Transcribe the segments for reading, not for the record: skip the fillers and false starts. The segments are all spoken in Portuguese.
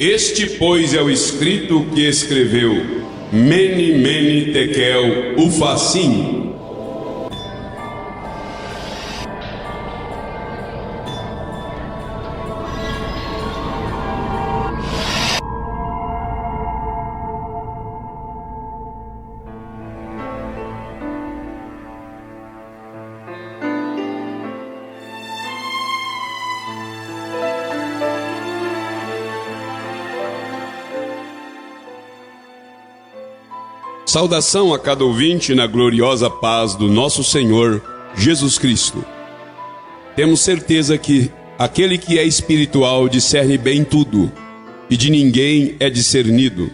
Este, pois, é o escrito que escreveu Mene, Mene, Tekel, Ufasim. Saudação a cada ouvinte na gloriosa paz do nosso Senhor Jesus Cristo. Temos certeza que aquele que é espiritual discerne bem tudo, e de ninguém é discernido.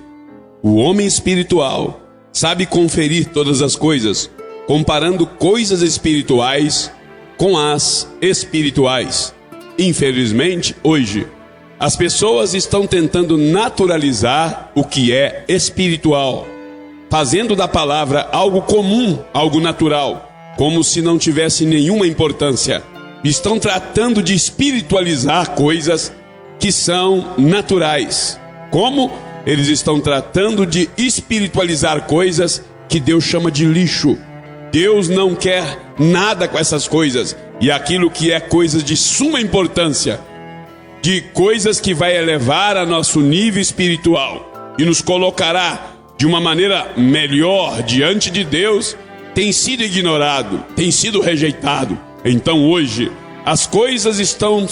O homem espiritual sabe conferir todas as coisas, comparando coisas espirituais com as espirituais. Infelizmente, hoje, as pessoas estão tentando naturalizar o que é espiritual, fazendo da palavra algo comum, algo natural, como se não tivesse nenhuma importância. Estão tratando de espiritualizar coisas que são naturais. Como eles estão tratando de espiritualizar coisas que Deus chama de lixo. Deus não quer nada com essas coisas. E aquilo que é coisas de suma importância, de coisas que vai elevar a nosso nível espiritual e nos colocará de uma maneira melhor diante de Deus, tem sido ignorado, tem sido rejeitado. Então hoje, as coisas estão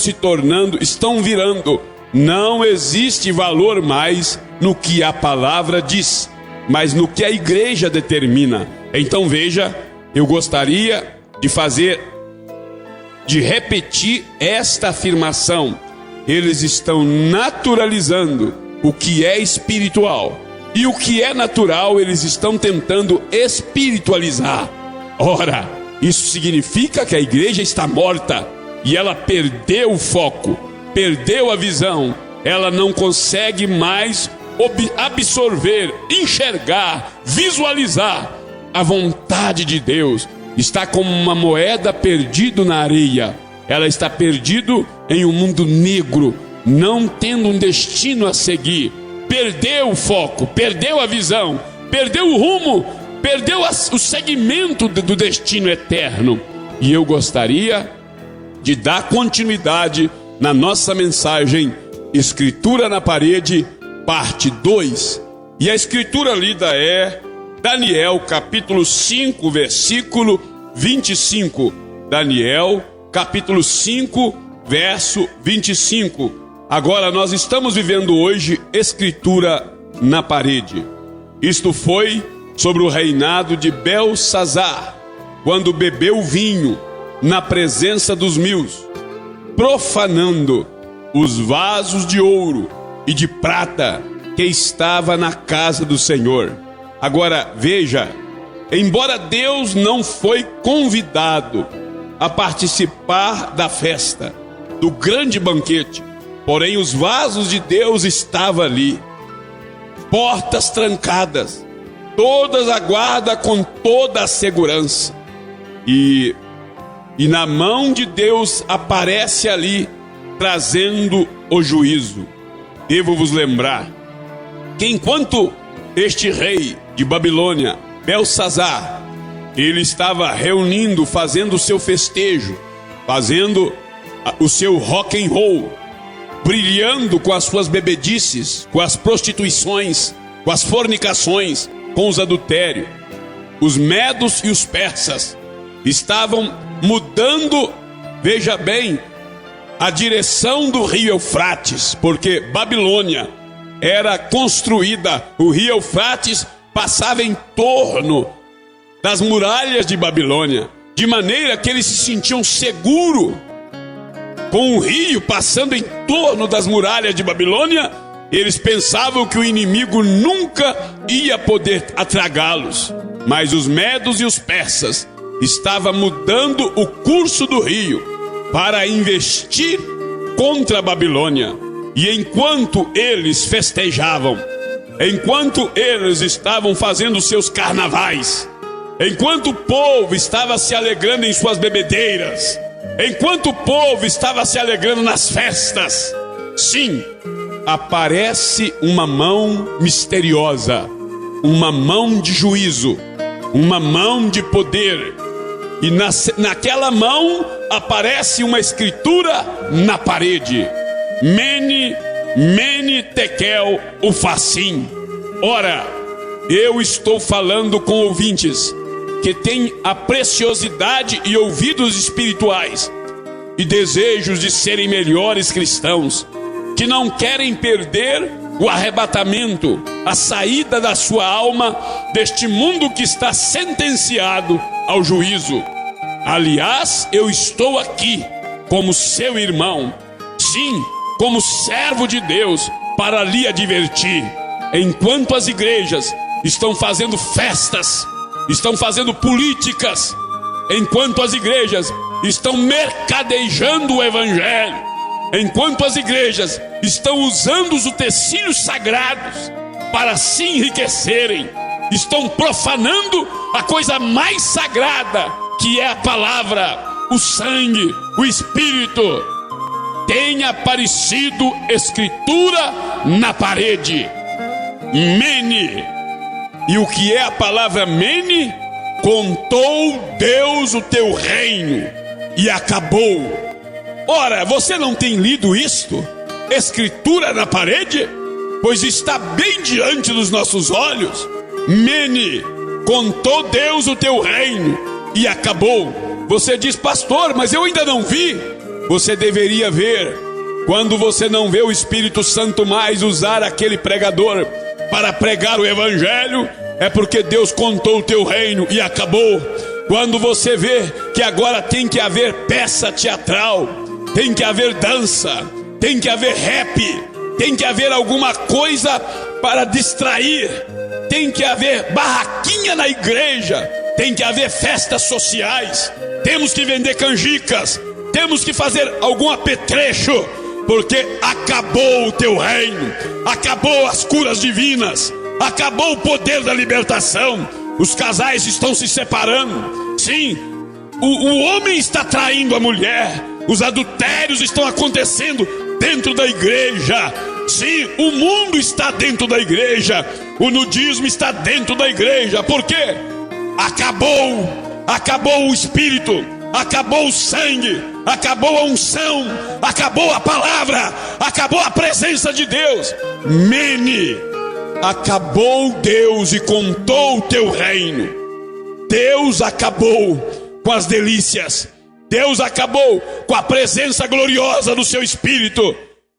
virando. Não existe valor mais no que a palavra diz, mas no que a igreja determina. Então veja, eu gostaria de repetir esta afirmação. Eles estão naturalizando o que é espiritual. E o que é natural, eles estão tentando espiritualizar. Ora, isso significa que a igreja está morta. E ela perdeu o foco, perdeu a visão. Ela não consegue mais absorver, enxergar, visualizar a vontade de Deus. Está como uma moeda perdida na areia. Ela está perdida em um mundo negro, não tendo um destino a seguir. Perdeu o foco, perdeu a visão, perdeu o rumo, perdeu o segmento do destino eterno. E eu gostaria de dar continuidade na nossa mensagem Escritura na Parede, parte 2. E a escritura lida é Daniel capítulo 5, versículo 25. Daniel capítulo 5, verso 25. Agora nós estamos vivendo hoje Escritura na Parede. Isto foi sobre o reinado de Belsazar, quando bebeu vinho na presença dos mios, profanando os vasos de ouro e de prata que estava na casa do Senhor. Agora veja, embora Deus não foi convidado a participar da festa, do grande banquete, porém os vasos de Deus estavam ali, portas trancadas, todas a guarda com toda a segurança. E na mão de Deus aparece ali, trazendo o juízo. Devo vos lembrar que enquanto este rei de Babilônia, Belsazar, ele estava reunindo, fazendo o seu festejo, fazendo o seu rock and roll, brilhando com as suas bebedices, com as prostituições, com as fornicações, com os adultérios. Os medos e os persas estavam mudando, veja bem, a direção do rio Eufrates, porque Babilônia era construída, o rio Eufrates passava em torno das muralhas de Babilônia, de maneira que eles se sentiam seguros. Com o rio passando em torno das muralhas de Babilônia, eles pensavam que o inimigo nunca ia poder atragá-los. Mas os medos e os persas estavam mudando o curso do rio para investir contra a Babilônia. E enquanto eles festejavam, enquanto eles estavam fazendo seus carnavais, enquanto o povo estava se alegrando em suas bebedeiras, enquanto o povo estava se alegrando nas festas, sim, aparece uma mão misteriosa, uma mão de juízo, uma mão de poder. E naquela mão aparece uma escritura na parede: Mene, Mene, Tekel, Ufasim. Ora, eu estou falando com ouvintes que têm a preciosidade e ouvidos espirituais e desejos de serem melhores cristãos, que não querem perder o arrebatamento, a saída da sua alma deste mundo que está sentenciado ao juízo. Aliás, eu estou aqui como seu irmão, sim, como servo de Deus, para lhe advertir. Enquanto as igrejas estão fazendo festas, estão fazendo políticas, enquanto as igrejas estão mercadejando o evangelho, enquanto as igrejas estão usando os utensílios sagrados para se enriquecerem, estão profanando a coisa mais sagrada, que é a palavra, o sangue, o Espírito. Tem aparecido escritura na parede: Mene. E o que é a palavra Mene? Contou Deus o teu reino e acabou. Ora, você não tem lido isto? Escritura na parede? Pois está bem diante dos nossos olhos. Mene, contou Deus o teu reino e acabou. Você diz: pastor, mas eu ainda não vi. Você deveria ver. Quando você não vê o Espírito Santo mais usar aquele pregador para pregar o evangelho, é porque Deus contou o teu reino e acabou. Quando você vê que agora tem que haver peça teatral, tem que haver dança, tem que haver rap, tem que haver alguma coisa para distrair, tem que haver barraquinha na igreja, tem que haver festas sociais, temos que vender canjicas, temos que fazer algum apetrecho, porque acabou o teu reino, acabou as curas divinas, acabou o poder da libertação. Os casais estão se separando. Sim, o homem está traindo a mulher. Os adultérios estão acontecendo dentro da igreja. Sim, o mundo está dentro da igreja. O nudismo está dentro da igreja. Por quê? Acabou o Espírito, acabou o sangue, acabou a unção, acabou a palavra, acabou a presença de Deus. Mene, acabou Deus e contou o teu reino. Deus acabou com as delícias, Deus acabou com a presença gloriosa do seu Espírito.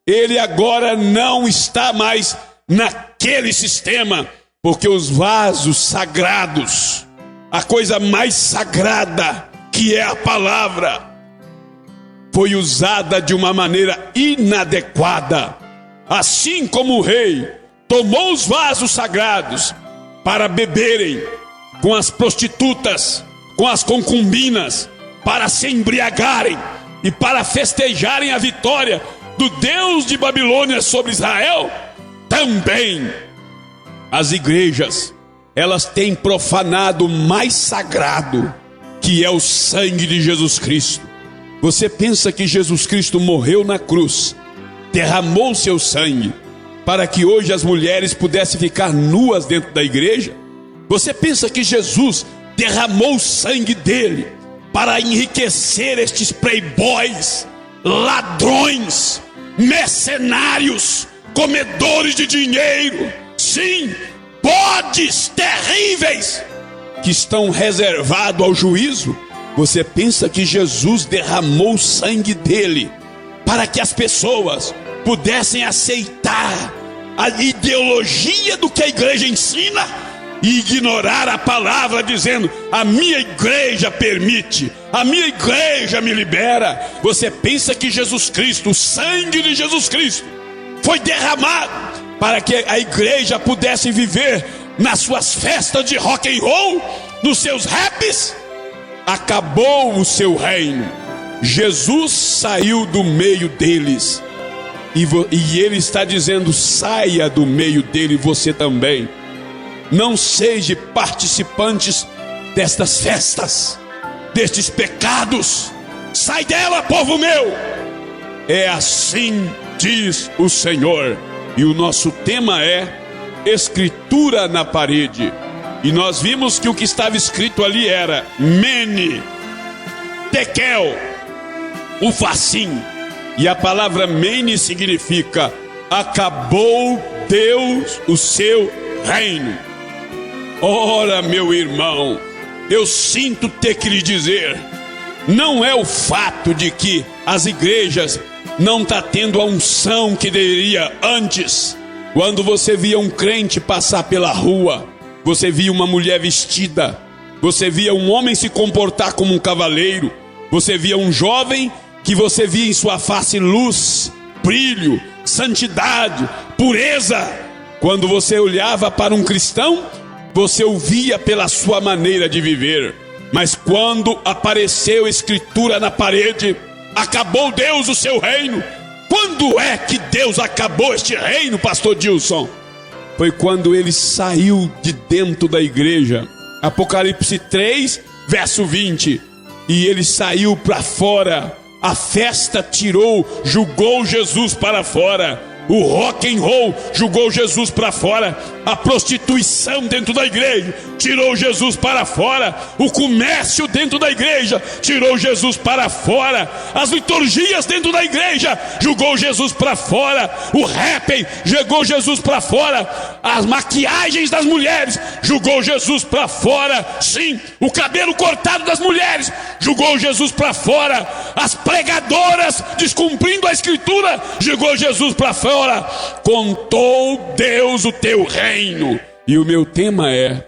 Ele agora não está mais naquele sistema, porque os vasos sagrados, a coisa mais sagrada, que é a palavra, foi usada de uma maneira inadequada. Assim como o rei tomou os vasos sagrados para beberem com as prostitutas, com as concubinas, para se embriagarem e para festejarem a vitória do Deus de Babilônia sobre Israel, também as igrejas, elas têm profanado o mais sagrado, que é o sangue de Jesus Cristo. Você pensa que Jesus Cristo morreu na cruz, derramou seu sangue, para que hoje as mulheres pudessem ficar nuas dentro da igreja? Você pensa que Jesus derramou o sangue dele para enriquecer estes playboys, ladrões, mercenários, comedores de dinheiro? Sim, bodes terríveis que estão reservados ao juízo. Você pensa que Jesus derramou o sangue dele para que as pessoas pudessem aceitar a ideologia do que a igreja ensina e ignorar a palavra, dizendo: a minha igreja permite, a minha igreja me libera? Você pensa que Jesus Cristo, o sangue de Jesus Cristo, foi derramado para que a igreja pudesse viver nas suas festas de rock and roll, nos seus raps? Acabou o seu reino. Jesus saiu do meio deles, e ele está dizendo: saia do meio dele você também. Não seja participantes destas festas, destes pecados. Sai dela, povo meu. É assim diz o Senhor. E o nosso tema é Escritura na parede. E nós vimos que o que estava escrito ali era Mene, Tekel, Ufassim. E a palavra Mene significa: acabou Deus o seu reino. Ora, meu irmão, eu sinto ter que lhe dizer, não é o fato de que as igrejas não estão tendo a unção que deveria antes. Quando você via um crente passar pela rua, você via uma mulher vestida, você via um homem se comportar como um cavaleiro, você via um jovem que você via em sua face luz, brilho, santidade, pureza. Quando você olhava para um cristão, você o via pela sua maneira de viver. Mas quando apareceu Escritura na parede, acabou Deus o seu reino. Quando é que Deus acabou este reino, pastor Dilson? Foi quando ele saiu de dentro da igreja. Apocalipse 3, verso 20. E ele saiu para fora. A festa tirou, julgou Jesus para fora. O rock and roll jogou Jesus para fora. A prostituição dentro da igreja tirou Jesus para fora. O comércio dentro da igreja tirou Jesus para fora. As liturgias dentro da igreja jogou Jesus para fora. O rap jogou Jesus para fora. As maquiagens das mulheres jogou Jesus para fora. Sim, o cabelo cortado das mulheres jogou Jesus para fora. As pregadoras descumprindo a escritura jogou Jesus para fora. Contou Deus o teu reino. E o meu tema é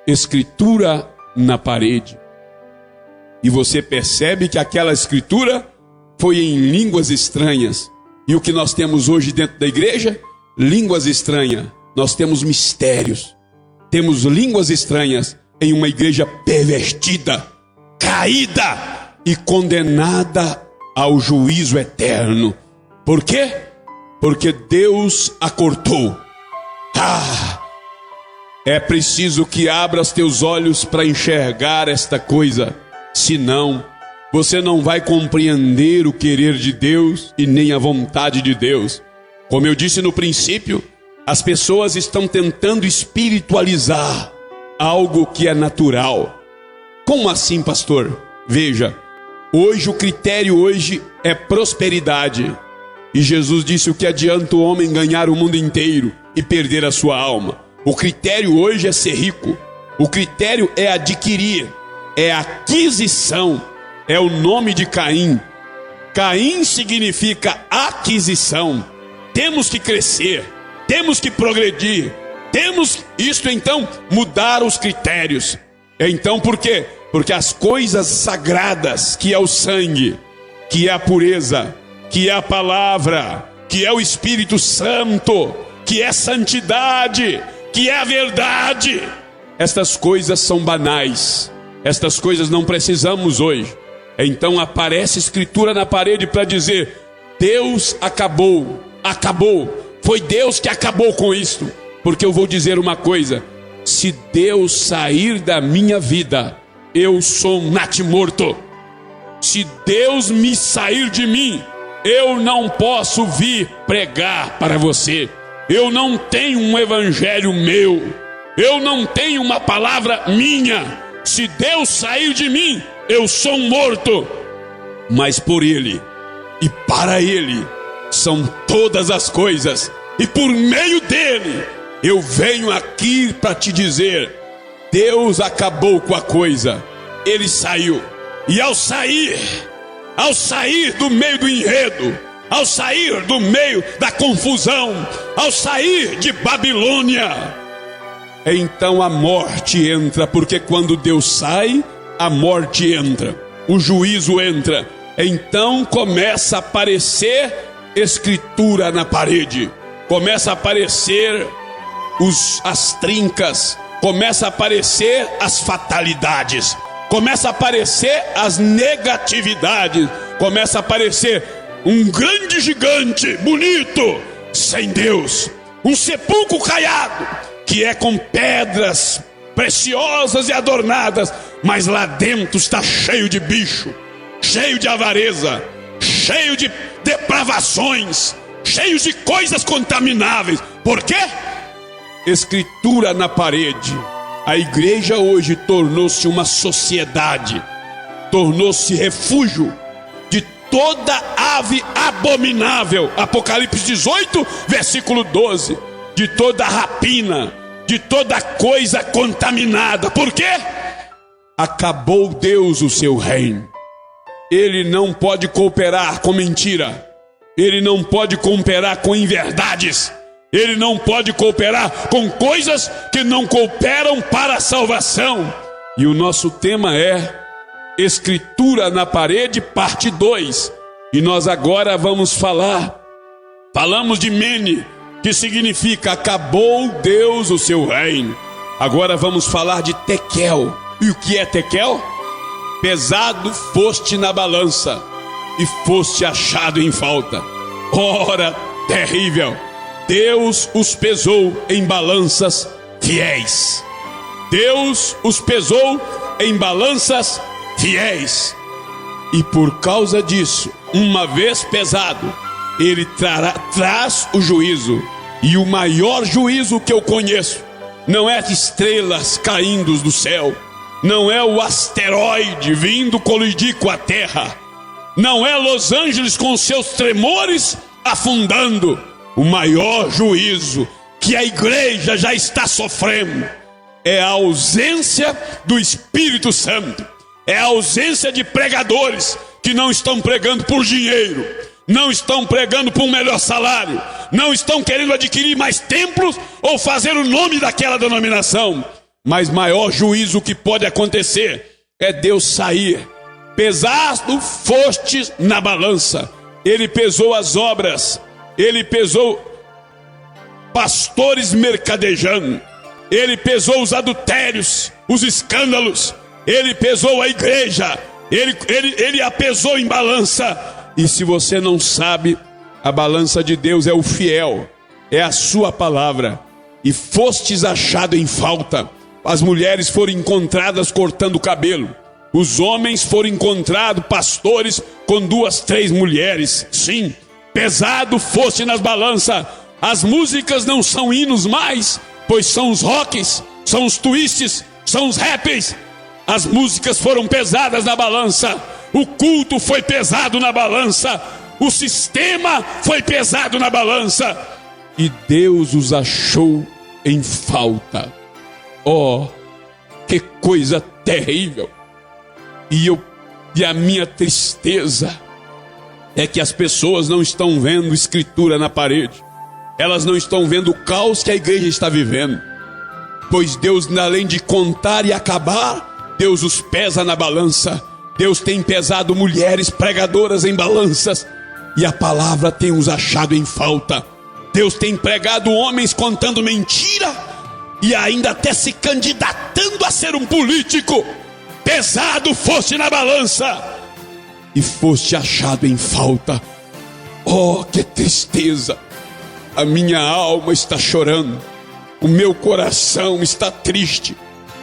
Escritura na parede. E você percebe que aquela escritura foi em línguas estranhas. E o que nós temos hoje dentro da igreja? Línguas estranhas. Nós temos mistérios. Temos línguas estranhas em uma igreja pervertida, caída e condenada ao juízo eterno. Por quê? Porque Deus a cortou. É preciso que abras teus olhos para enxergar esta coisa. Senão, você não vai compreender o querer de Deus e nem a vontade de Deus. Como eu disse no princípio, as pessoas estão tentando espiritualizar algo que é natural. Como assim, pastor? Veja, hoje o critério hoje é prosperidade. E Jesus disse: o que adianta o homem ganhar o mundo inteiro e perder a sua alma? O critério hoje é ser rico. O critério é adquirir, é aquisição. É o nome de Caim. Caim significa aquisição. Temos que crescer, temos que progredir, temos isto então mudar os critérios. Então por quê? Porque as coisas sagradas, que é o sangue, que é a pureza, que é a palavra, que é o Espírito Santo, que é santidade, que é a verdade, estas coisas são banais. Estas coisas não precisamos hoje. Então aparece escritura na parede para dizer: Deus acabou, foi Deus que acabou com isto. Porque eu vou dizer uma coisa: se Deus sair da minha vida, eu sou um natimorto. Se Deus me sair de mim, eu não posso vir pregar para você. Eu não tenho um evangelho meu, eu não tenho uma palavra minha. Se Deus sair de mim, eu sou um morto. Mas por Ele e para Ele são todas as coisas, e por meio dEle eu venho aqui para te dizer: Deus acabou com a coisa. Ele saiu. E ao sair do meio do enredo, ao sair do meio da confusão, ao sair de Babilônia, então a morte entra. Porque quando Deus sai, a morte entra, o juízo entra. Então começa a aparecer escritura na parede, começa a aparecer as trincas, começa a aparecer as fatalidades, começa a aparecer as negatividades, começa a aparecer um grande gigante bonito, sem Deus, um sepulcro caiado, que é com pedras preciosas e adornadas, mas lá dentro está cheio de bicho, cheio de avareza, cheio de depravações, cheios de coisas contamináveis. Por quê? Escritura na parede. A igreja hoje tornou-se uma sociedade, tornou-se refúgio de toda ave abominável. Apocalipse 18, versículo 12. De toda rapina, de toda coisa contaminada. Por quê? Acabou Deus o seu reino. Ele não pode cooperar com mentira. Ele não pode cooperar com inverdades. Ele não pode cooperar com coisas que não cooperam para a salvação. E o nosso tema é Escritura na parede, parte 2. E nós agora vamos falamos de Mene, que significa acabou Deus o seu reino. Agora vamos falar de Tekel. E o que é Tekel? Pesado foste na balança e foste achado em falta. Ora, terrível! Deus os pesou em balanças fiéis. Deus os pesou em balanças fiéis. E por causa disso, uma vez pesado, ele traz o juízo. E o maior juízo que eu conheço não é estrelas caindo do céu, não é o asteroide vindo colidir com a terra, não é Los Angeles com seus tremores afundando. O maior juízo que a igreja já está sofrendo é a ausência do Espírito Santo, é a ausência de pregadores que não estão pregando por dinheiro, não estão pregando por um melhor salário, não estão querendo adquirir mais templos ou fazer o nome daquela denominação. Mas maior juízo que pode acontecer é Deus sair. Pesado foste na balança. Ele pesou as obras, ele pesou pastores mercadejando, ele pesou os adultérios, os escândalos, ele pesou a igreja, ele a pesou em balança. E se você não sabe, a balança de Deus é o fiel, é a sua palavra. E fostes achado em falta. As mulheres foram encontradas cortando o cabelo, os homens foram encontrados pastores com 2, 3 mulheres. Sim, pesado foste nas balanças. As músicas não são hinos mais, pois são os rocks, são os twists, são os raps. As músicas foram pesadas na balança, o culto foi pesado na balança, o sistema foi pesado na balança, e Deus os achou em falta. Oh, que coisa terrível! E a minha tristeza é que as pessoas não estão vendo escritura na parede. Elas não estão vendo o caos que a igreja está vivendo. Pois Deus, além de contar e acabar, Deus os pesa na balança. Deus tem pesado mulheres pregadoras em balanças, e a palavra tem os achado em falta. Deus tem pregado homens contando mentira e ainda até se candidatando a ser um político. Pesado foste na balança e foste achado em falta. Oh, que tristeza! A minha alma está chorando, o meu coração está triste.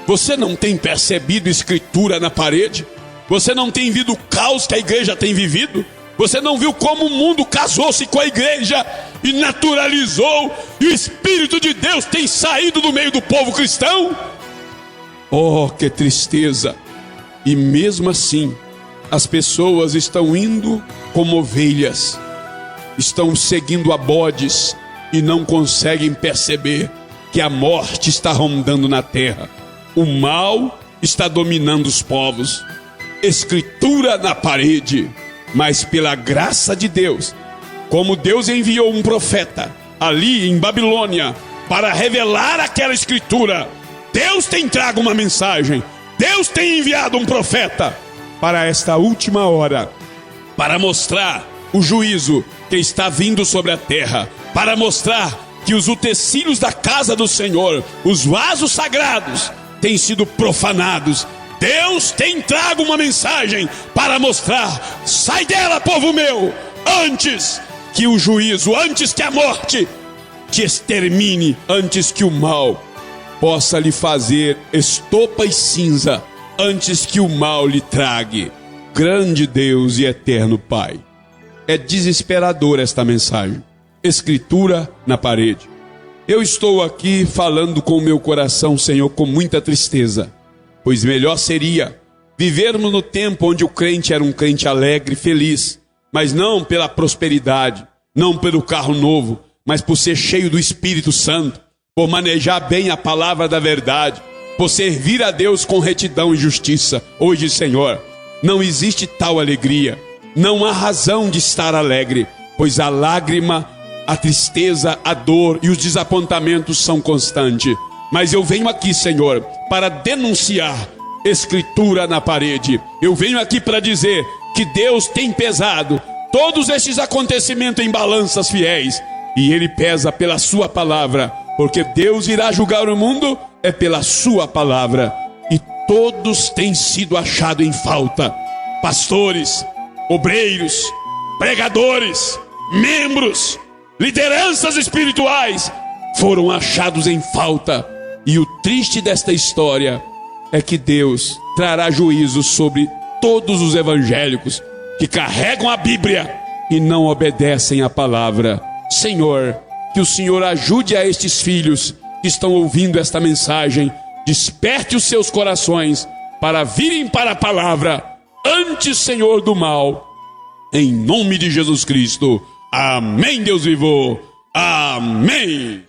Você não tem percebido escritura na parede? Você não tem visto o caos que a igreja tem vivido? Você não viu como o mundo casou-se com a igreja e naturalizou, e o Espírito de Deus tem saído do meio do povo cristão? Oh, que tristeza! E mesmo assim, as pessoas estão indo como ovelhas, estão seguindo a bodes e não conseguem perceber que a morte está rondando na terra. O mal está dominando os povos. Escritura na parede. Mas pela graça de Deus, como Deus enviou um profeta ali em Babilônia para revelar aquela escritura, Deus tem trago uma mensagem. Deus tem enviado um profeta para esta última hora, para mostrar o juízo que está vindo sobre a terra, para mostrar que os utensílios da casa do Senhor, os vasos sagrados, têm sido profanados. Deus tem trago uma mensagem para mostrar: sai dela, povo meu, antes que o juízo, antes que a morte te extermine, antes que o mal possa lhe fazer estopa e cinza, antes que o mal lhe trague. Grande Deus e eterno Pai, é desesperadora esta mensagem. escritura na parede. Eu estou aqui falando com o meu coração, Senhor, com muita tristeza, pois melhor seria vivermos no tempo onde o crente era um crente alegre, feliz, mas não pela prosperidade, não pelo carro novo, mas por ser cheio do Espírito Santo, por manejar bem a palavra da verdade, por servir a Deus com retidão e justiça. Hoje, Senhor, não existe tal alegria, não há razão de estar alegre, pois a lágrima, a tristeza, a dor e os desapontamentos são constantes. Mas eu venho aqui, Senhor, para denunciar escritura na parede. Eu venho aqui para dizer que Deus tem pesado todos esses acontecimentos em balanças fiéis, e Ele pesa pela sua palavra, porque Deus irá julgar o mundo é pela sua palavra, e todos têm sido achados em falta. Pastores, obreiros, pregadores, membros, lideranças espirituais foram achados em falta. E o triste desta história é que Deus trará juízo sobre todos os evangélicos que carregam a Bíblia e não obedecem à palavra. Senhor, que o Senhor ajude a estes filhos que estão ouvindo esta mensagem, desperte os seus corações para virem para a palavra antes, Senhor, do mal, em nome de Jesus Cristo. Amém, Deus vivo. Amém.